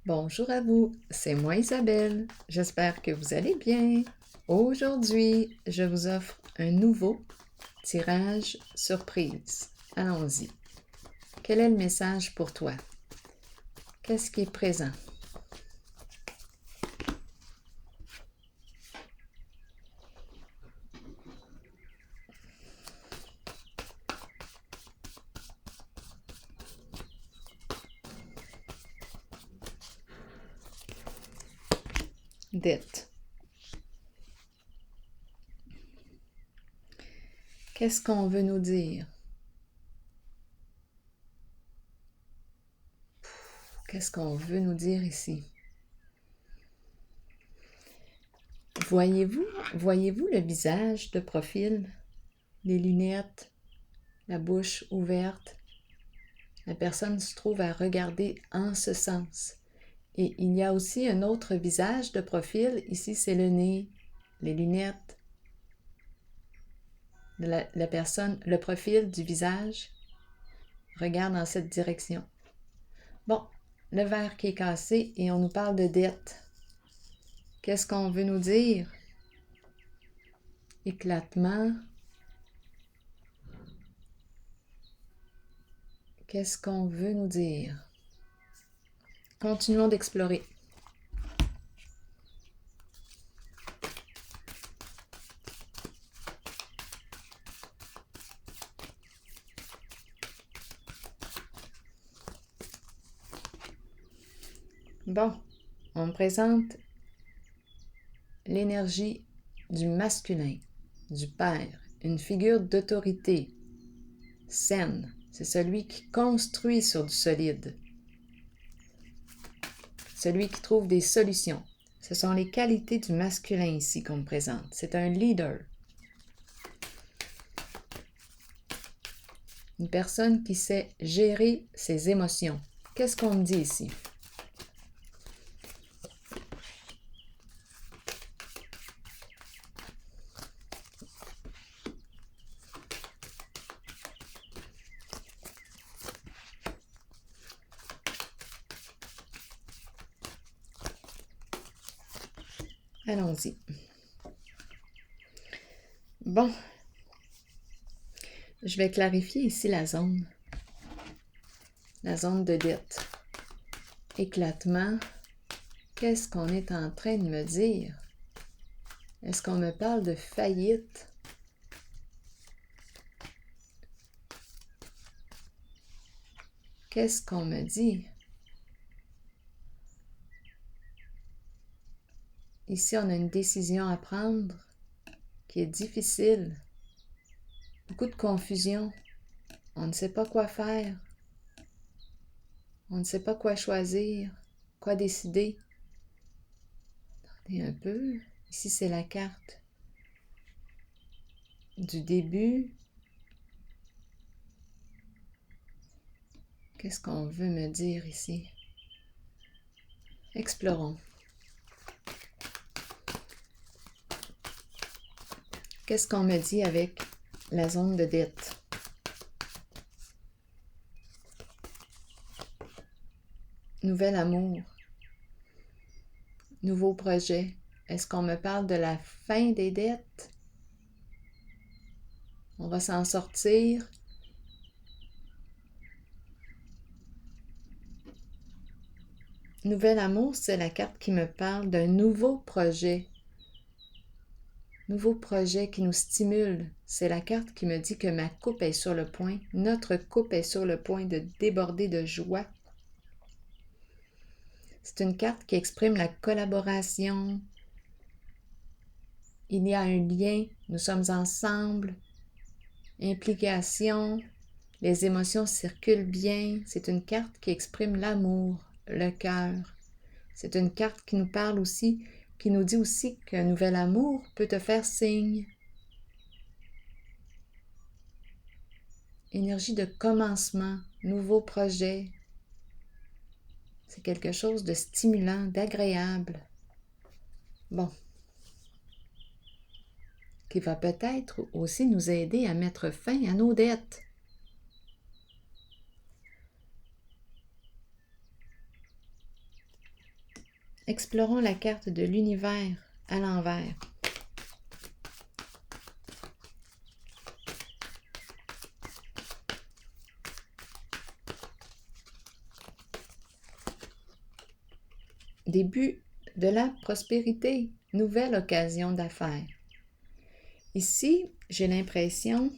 Bonjour à vous, c'est moi Isabelle. J'espère que vous allez bien. Aujourd'hui, je vous offre un nouveau tirage surprise. Allons-y. Quel est le message pour toi? Qu'est-ce qui est présent? Dette. Qu'est-ce qu'on veut nous dire? Qu'est-ce qu'on veut nous dire ici? Voyez-vous le visage de profil, les lunettes, la bouche ouverte? La personne se trouve à regarder en ce sens. Et il y a aussi un autre visage de profil. Ici, c'est le nez, les lunettes. La personne, le profil du visage regarde dans cette direction. Bon, le verre qui est cassé et on nous parle de dette. Qu'est-ce qu'on veut nous dire? Éclatement. Qu'est-ce qu'on veut nous dire? Continuons d'explorer. Bon, on me présente l'énergie du masculin, du père, une figure d'autorité saine. C'est celui qui construit sur du solide, celui qui trouve des solutions. Ce sont les qualités du masculin ici qu'on me présente. C'est un leader. Une personne qui sait gérer ses émotions. Qu'est-ce qu'on me dit ici? Allons-y. Bon, je vais clarifier ici la zone de dette. Éclatement, qu'est-ce qu'on est en train de me dire? Est-ce qu'on me parle de faillite? Qu'est-ce qu'on me dit? Ici, on a une décision à prendre qui est difficile. Beaucoup de confusion. On ne sait pas quoi faire. On ne sait pas quoi choisir, quoi décider. Attendez un peu. Ici, c'est la carte du début. Qu'est-ce qu'on veut me dire ici? Explorons. Qu'est-ce qu'on me dit avec la zone de dette? Nouvel amour. Nouveau projet. Est-ce qu'on me parle de la fin des dettes? On va s'en sortir. Nouvel amour, c'est la carte qui me parle d'un nouveau projet. Nouveau projet qui nous stimule. C'est la carte qui me dit que ma coupe est sur le point, notre coupe est sur le point de déborder de joie. C'est une carte qui exprime la collaboration. Il y a un lien, nous sommes ensemble. Implication, les émotions circulent bien. C'est une carte qui exprime l'amour, le cœur. C'est une carte qui nous parle aussi, qui nous dit aussi qu'un nouvel amour peut te faire signe. Énergie de commencement, nouveau projet. C'est quelque chose de stimulant, d'agréable. Bon. Qui va peut-être aussi nous aider à mettre fin à nos dettes. explorons la carte de l'univers à l'envers. Début de la prospérité, nouvelle occasion d'affaires. Ici, j'ai l'impression,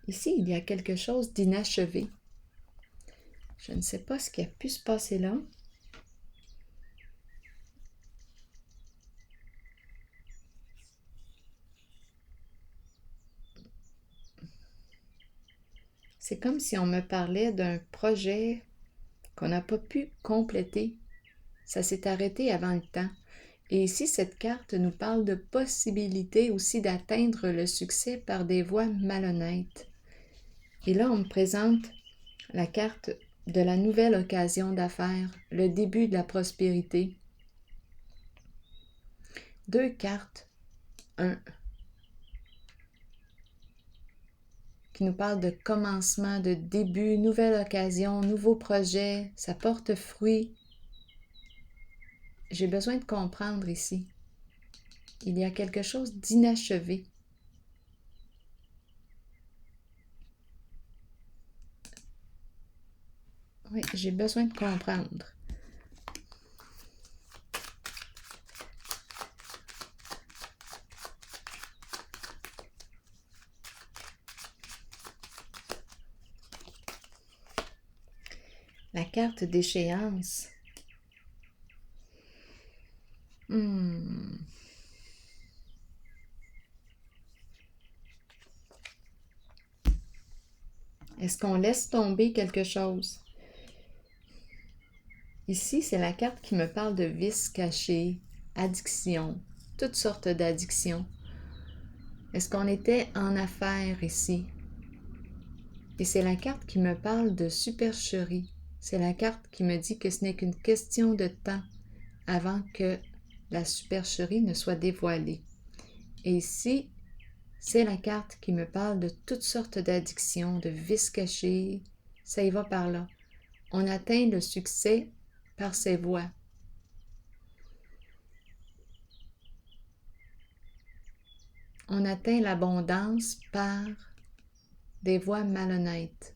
ici, il y a quelque chose d'inachevé. Je ne sais pas ce qui a pu se passer là. C'est comme si on me parlait d'un projet qu'on n'a pas pu compléter. Ça s'est arrêté avant le temps. Et ici, cette carte nous parle de possibilité aussi d'atteindre le succès par des voies malhonnêtes. Et là, on me présente la carte de la nouvelle occasion d'affaires, le début de la prospérité. 2 cartes, un qui nous parle de commencement, de début, nouvelle occasion, nouveau projet, ça porte fruit. J'ai besoin de comprendre ici. Il y a quelque chose d'inachevé. Oui, j'ai besoin de comprendre. La carte d'échéance. Est-ce qu'on laisse tomber quelque chose? Ici, c'est la carte qui me parle de vices cachés, addiction, toutes sortes d'addictions. Est-ce qu'on était en affaires ici? Et c'est la carte qui me parle de supercherie. C'est la carte qui me dit que ce n'est qu'une question de temps avant que la supercherie ne soit dévoilée. Et ici, c'est la carte qui me parle de toutes sortes d'addictions, de vices cachés. Ça y va par là. On atteint le succès par ces voies. On atteint l'abondance par des voies malhonnêtes.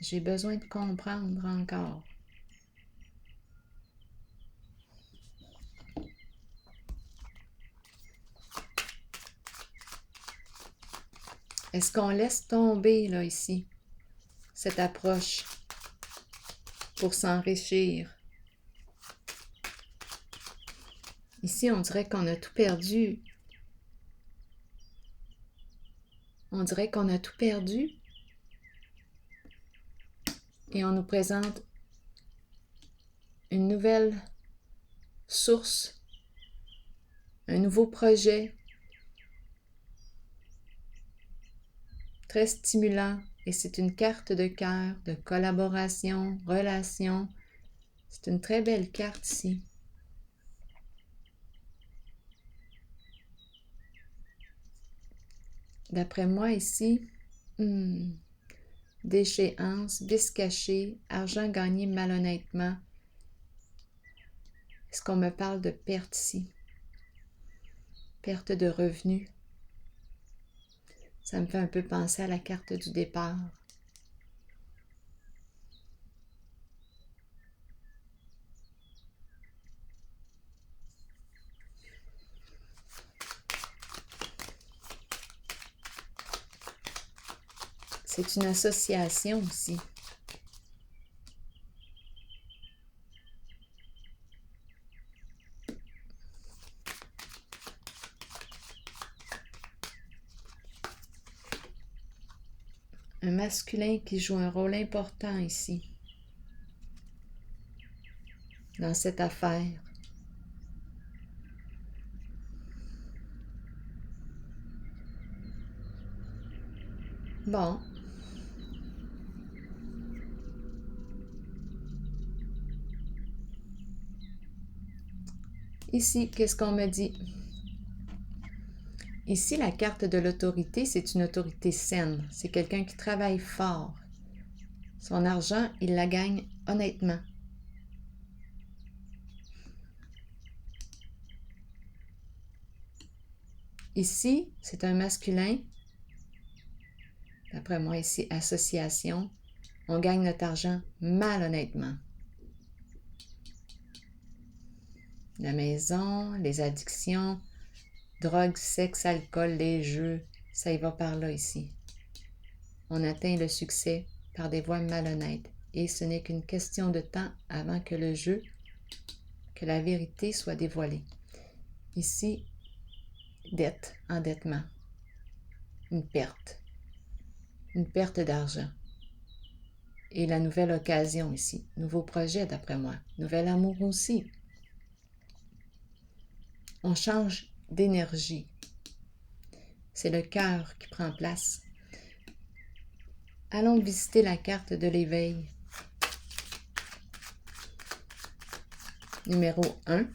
J'ai besoin de comprendre encore. Est-ce qu'on laisse tomber, là, ici, cette approche pour s'enrichir? Ici, on dirait qu'on a tout perdu. On dirait qu'on a tout perdu. Et on nous présente une nouvelle source, un nouveau projet, très stimulant. Et c'est une carte de cœur, de collaboration, relation. C'est une très belle carte ici. D'après moi ici, déchéance, vice caché, argent gagné malhonnêtement. Est-ce qu'on me parle de perte ici? Perte de revenus. Ça me fait un peu penser à la carte du départ. C'est une association aussi. Un masculin qui joue un rôle important ici, dans cette affaire. Bon. Ici, qu'est-ce qu'on me dit? Ici, la carte de l'autorité, c'est une autorité saine. C'est quelqu'un qui travaille fort. Son argent, il la gagne honnêtement. Ici, c'est un masculin. D'après moi, ici, association. On gagne notre argent malhonnêtement. La maison, les addictions, drogue, sexe, alcool, les jeux, ça y va par là ici. On atteint le succès par des voies malhonnêtes et ce n'est qu'une question de temps avant que le jeu, que la vérité soit dévoilée. Ici, dette, endettement, une perte d'argent. Et la nouvelle occasion ici, nouveau projet d'après moi, nouvel amour aussi. On change d'énergie. C'est le cœur qui prend place. Allons visiter la carte de l'éveil. Numéro 1,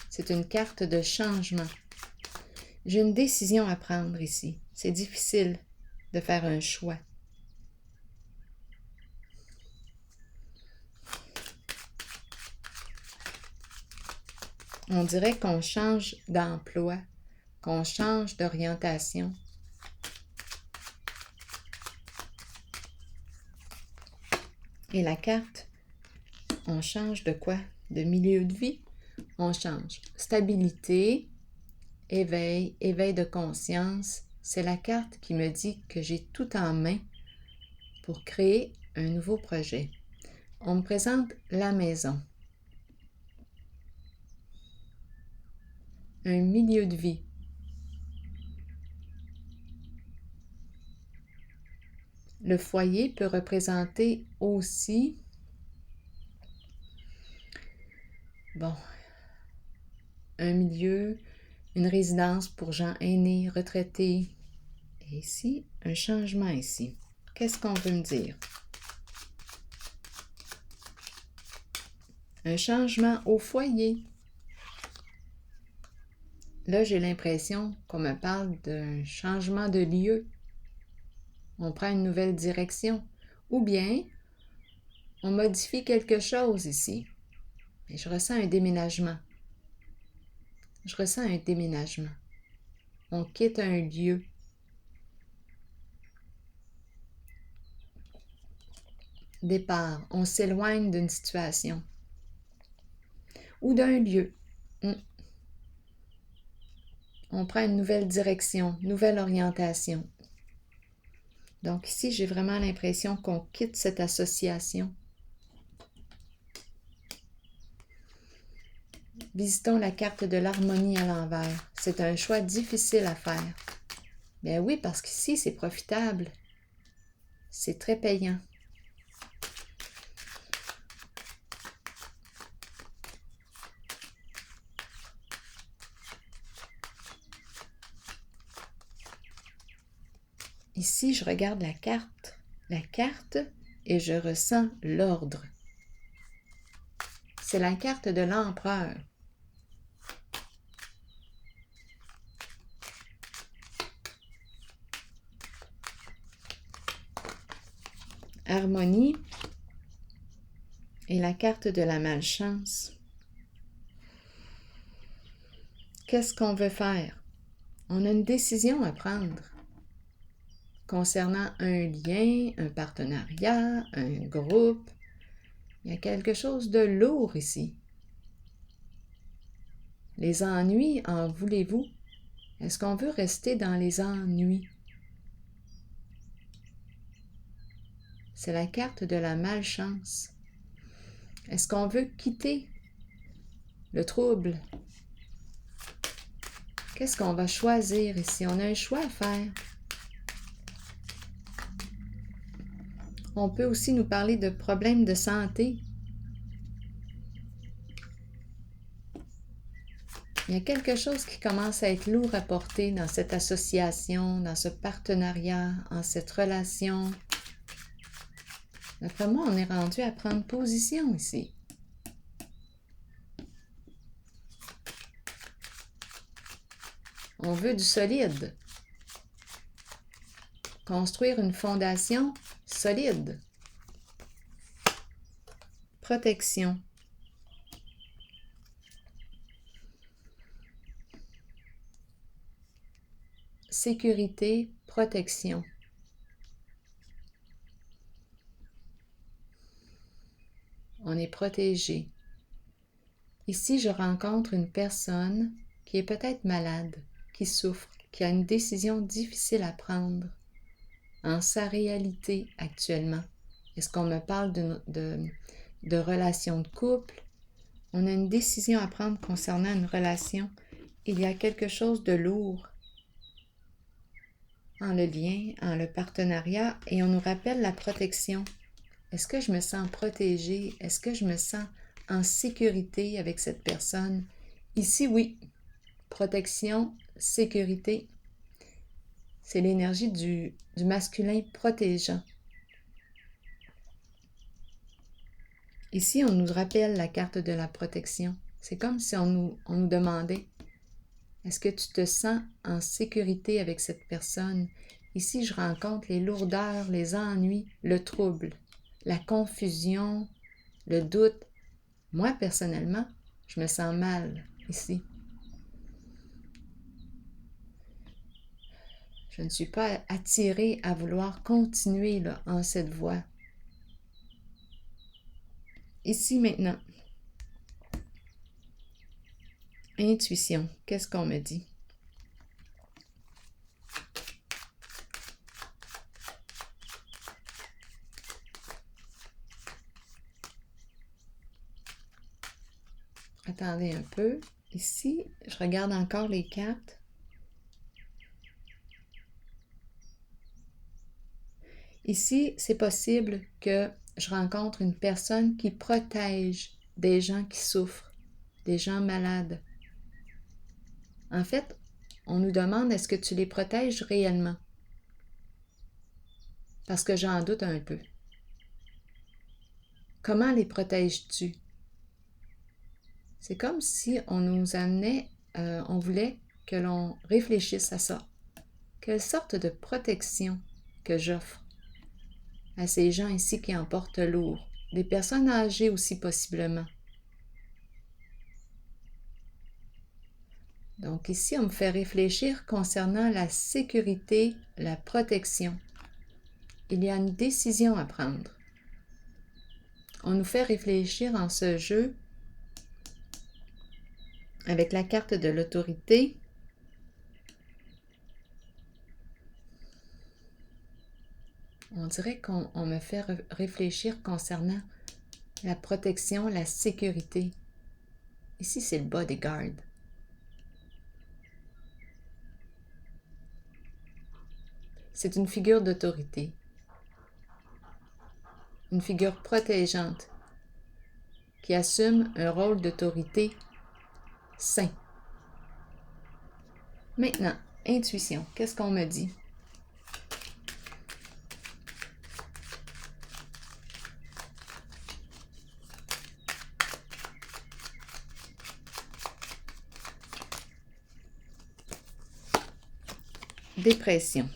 c'est une carte de changement. J'ai une décision à prendre ici. C'est difficile de faire un choix. On dirait qu'on change d'emploi, qu'on change d'orientation. Et la carte, on change de quoi? De milieu de vie. On change. Stabilité, éveil de conscience. C'est la carte qui me dit que j'ai tout en main pour créer un nouveau projet. On me présente la maison. Un milieu de vie. Le foyer peut représenter aussi, un milieu, une résidence pour gens aînés, retraités. Et ici, un changement ici. Qu'est-ce qu'on veut me dire? Un changement au foyer. Là, j'ai l'impression qu'on me parle d'un changement de lieu. On prend une nouvelle direction. Ou bien, on modifie quelque chose ici. Et je ressens un déménagement. Je ressens un déménagement. On quitte un lieu. Départ. On s'éloigne d'une situation. Ou d'un lieu. On prend une nouvelle direction, nouvelle orientation. Donc ici, j'ai vraiment l'impression qu'on quitte cette association. Visitons la carte de l'harmonie à l'envers. C'est un choix difficile à faire. Bien oui, parce qu'ici, c'est profitable. C'est très payant. Ici, je regarde la carte et je ressens l'ordre. C'est la carte de l'empereur. Harmonie et la carte de la malchance. Qu'est-ce qu'on veut faire? On a une décision à prendre concernant un lien, un partenariat, un groupe. Il y a quelque chose de lourd ici. Les ennuis, en voulez-vous? Est-ce qu'on veut rester dans les ennuis? C'est la carte de la malchance. Est-ce qu'on veut quitter le trouble? Qu'est-ce qu'on va choisir ici? On a un choix à faire. On peut aussi nous parler de problèmes de santé. Il y a quelque chose qui commence à être lourd à porter dans cette association, dans ce partenariat, en cette relation. D'après moi, on est rendu à prendre position ici. On veut du solide. Construire une fondation solide. Protection. sécurité, protection. On est protégé. Ici, je rencontre une personne qui est peut-être malade, qui souffre, qui a une décision difficile à prendre en sa réalité actuellement. Est-ce qu'on me parle de relation de couple? On a une décision à prendre concernant une relation. Il y a quelque chose de lourd en le lien, en le partenariat, et on nous rappelle la protection. Est-ce que je me sens protégée? Est-ce que je me sens en sécurité avec cette personne? Ici, oui. Protection, sécurité. C'est l'énergie du masculin protégeant. Ici, on nous rappelle la carte de la protection. C'est comme si on nous demandait, est-ce que tu te sens en sécurité avec cette personne? Ici, je rencontre les lourdeurs, les ennuis, le trouble, la confusion, le doute. Moi, personnellement, je me sens mal ici. Je ne suis pas attirée à vouloir continuer là, en cette voie. Ici, maintenant. Intuition, qu'est-ce qu'on me dit? Attendez un peu. Ici, je regarde encore les cartes. Ici, c'est possible que je rencontre une personne qui protège des gens qui souffrent, des gens malades. En fait, on nous demande est-ce que tu les protèges réellement? Parce que j'en doute un peu. Comment les protèges-tu? C'est comme si on nous amenait, on voulait que l'on réfléchisse à ça. Quelle sorte de protection que j'offre à ces gens ici qui en portent lourd? Des personnes âgées aussi possiblement. Donc ici, on me fait réfléchir concernant la sécurité, la protection. Il y a une décision à prendre. On nous fait réfléchir en ce jeu avec la carte de l'autorité. On dirait qu'on me fait réfléchir concernant la protection, la sécurité. Ici, c'est le bodyguard. C'est une figure d'autorité, une figure protégeante qui assume un rôle d'autorité sain. Maintenant, intuition, qu'est-ce qu'on me dit? Dépression.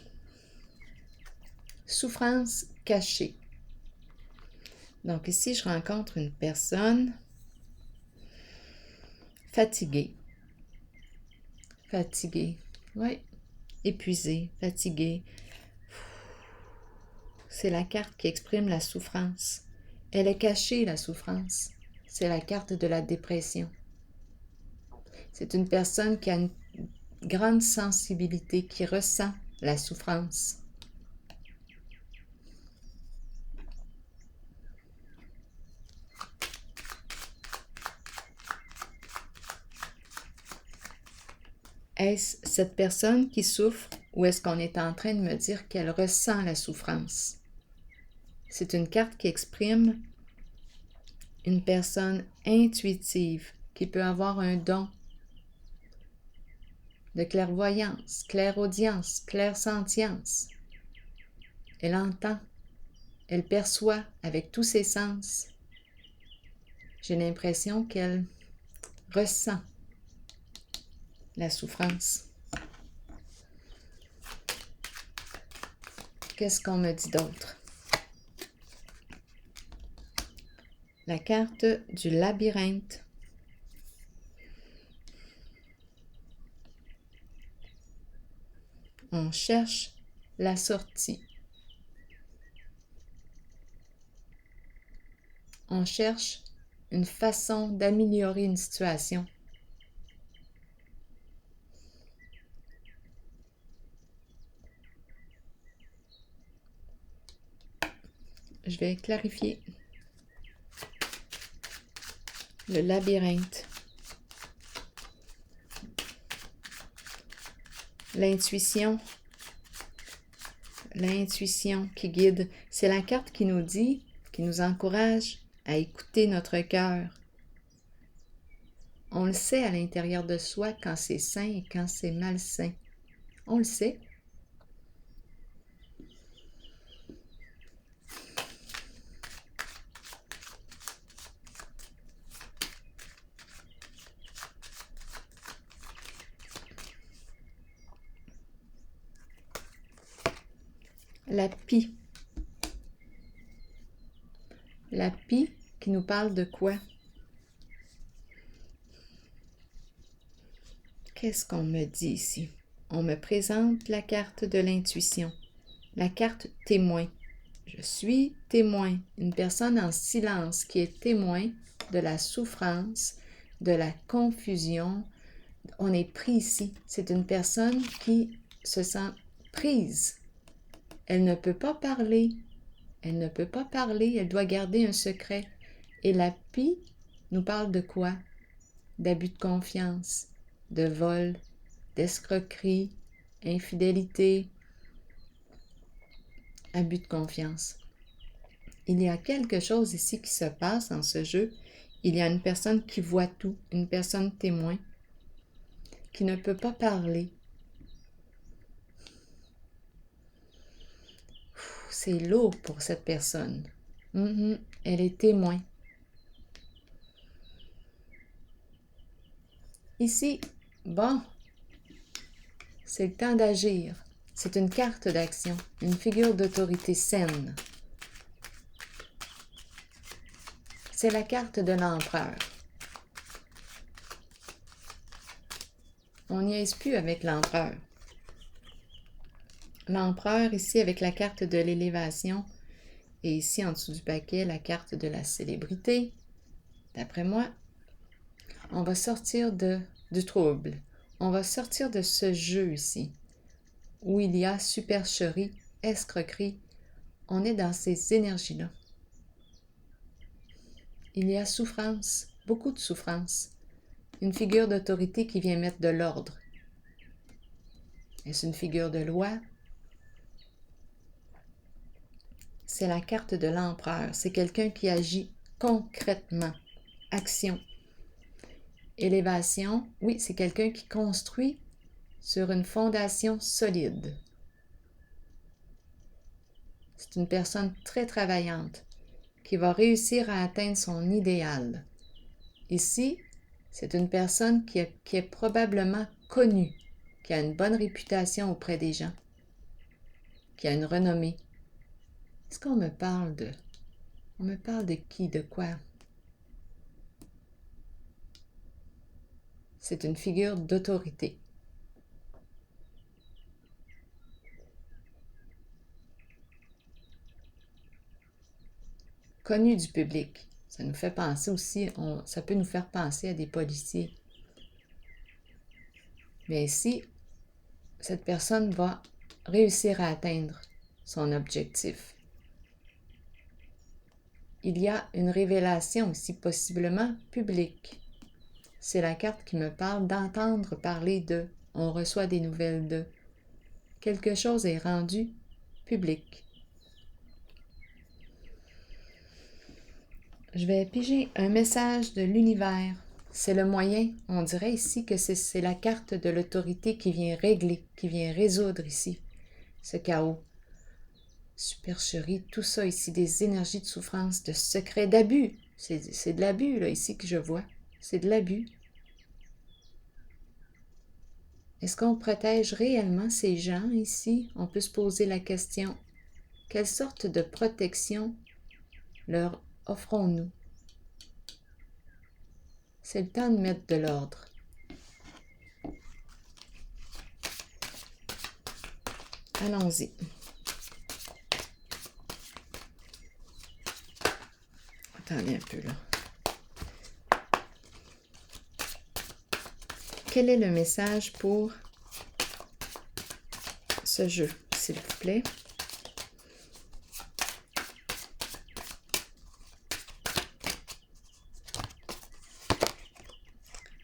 Souffrance cachée. Donc ici, je rencontre une personne fatiguée. Fatiguée, oui. Épuisée, fatiguée. C'est la carte qui exprime la souffrance. Elle est cachée, la souffrance. C'est la carte de la dépression. C'est une personne qui a une grande sensibilité, qui ressent la souffrance. Est-ce cette personne qui souffre ou est-ce qu'on est en train de me dire qu'elle ressent la souffrance? C'est une carte qui exprime une personne intuitive qui peut avoir un don de clairvoyance, clairaudience, clairsentience. Elle entend, elle perçoit avec tous ses sens. J'ai l'impression qu'elle ressent la souffrance. Qu'est-ce qu'on me dit d'autre? La carte du labyrinthe. On cherche la sortie. On cherche une façon d'améliorer une situation. Je vais clarifier. Le labyrinthe. L'intuition. L'intuition qui guide. C'est la carte qui nous dit, qui nous encourage à écouter notre cœur. On le sait à l'intérieur de soi quand c'est sain et quand c'est malsain. On le sait. La pie. La pie qui nous parle de quoi? Qu'est-ce qu'on me dit ici? On me présente la carte de l'intuition, la carte témoin. Je suis témoin, une personne en silence qui est témoin de la souffrance, de la confusion. On est pris ici. C'est une personne qui se sent prise. Elle ne peut pas parler. Elle ne peut pas parler, elle doit garder un secret. Et la pie nous parle de quoi? D'abus de confiance, de vol, d'escroquerie, infidélité, abus de confiance. Il y a quelque chose ici qui se passe dans ce jeu. Il y a une personne qui voit tout, une personne témoin, qui ne peut pas parler. C'est lourd pour cette personne. Elle est témoin. Ici, bon, c'est le temps d'agir. C'est une carte d'action, une figure d'autorité saine. C'est la carte de l'empereur. On niaise plus avec l'empereur. L'empereur ici avec la carte de l'élévation et ici en dessous du paquet la carte de la célébrité. D'après moi, on va sortir du trouble. On va sortir de ce jeu ici où il y a supercherie, escroquerie. On est dans ces énergies-là. Il y a souffrance, beaucoup de souffrance. Une figure d'autorité qui vient mettre de l'ordre. Est-ce une figure de loi? C'est la carte de l'empereur. C'est quelqu'un qui agit concrètement. Action. Élévation, oui, c'est quelqu'un qui construit sur une fondation solide. C'est une personne très travaillante qui va réussir à atteindre son idéal. Ici, c'est une personne qui est probablement connue, qui a une bonne réputation auprès des gens, qui a une renommée. Est-ce qu'on me parle de... On me parle de qui, de quoi? C'est une figure d'autorité. Connue du public. Ça nous fait penser aussi, ça peut nous faire penser à des policiers. Mais ici, cette personne va réussir à atteindre son objectif. Il y a une révélation aussi, possiblement publique. C'est la carte qui me parle d'entendre parler de, on reçoit des nouvelles de. Quelque chose est rendu public. Je vais piger un message de l'univers. C'est le moyen, on dirait ici que c'est la carte de l'autorité qui vient régler, qui vient résoudre ici ce chaos. Supercherie, tout ça ici, des énergies de souffrance, de secrets, d'abus. C'est de l'abus, là, ici, que je vois. C'est de l'abus. Est-ce qu'on protège réellement ces gens ici? On peut se poser la question, quelle sorte de protection leur offrons-nous? C'est le temps de mettre de l'ordre. Allons-y. Attendez un peu là. Quel est le message pour ce jeu, s'il vous plaît?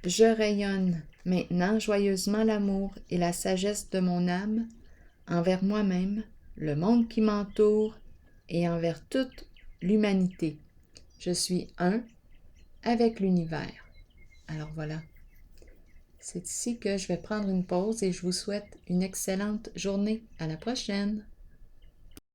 Je rayonne maintenant joyeusement l'amour et la sagesse de mon âme envers moi-même, le monde qui m'entoure et envers toute l'humanité. Je suis un avec l'univers. Alors voilà, c'est ici que je vais prendre une pause et je vous souhaite une excellente journée. À la prochaine!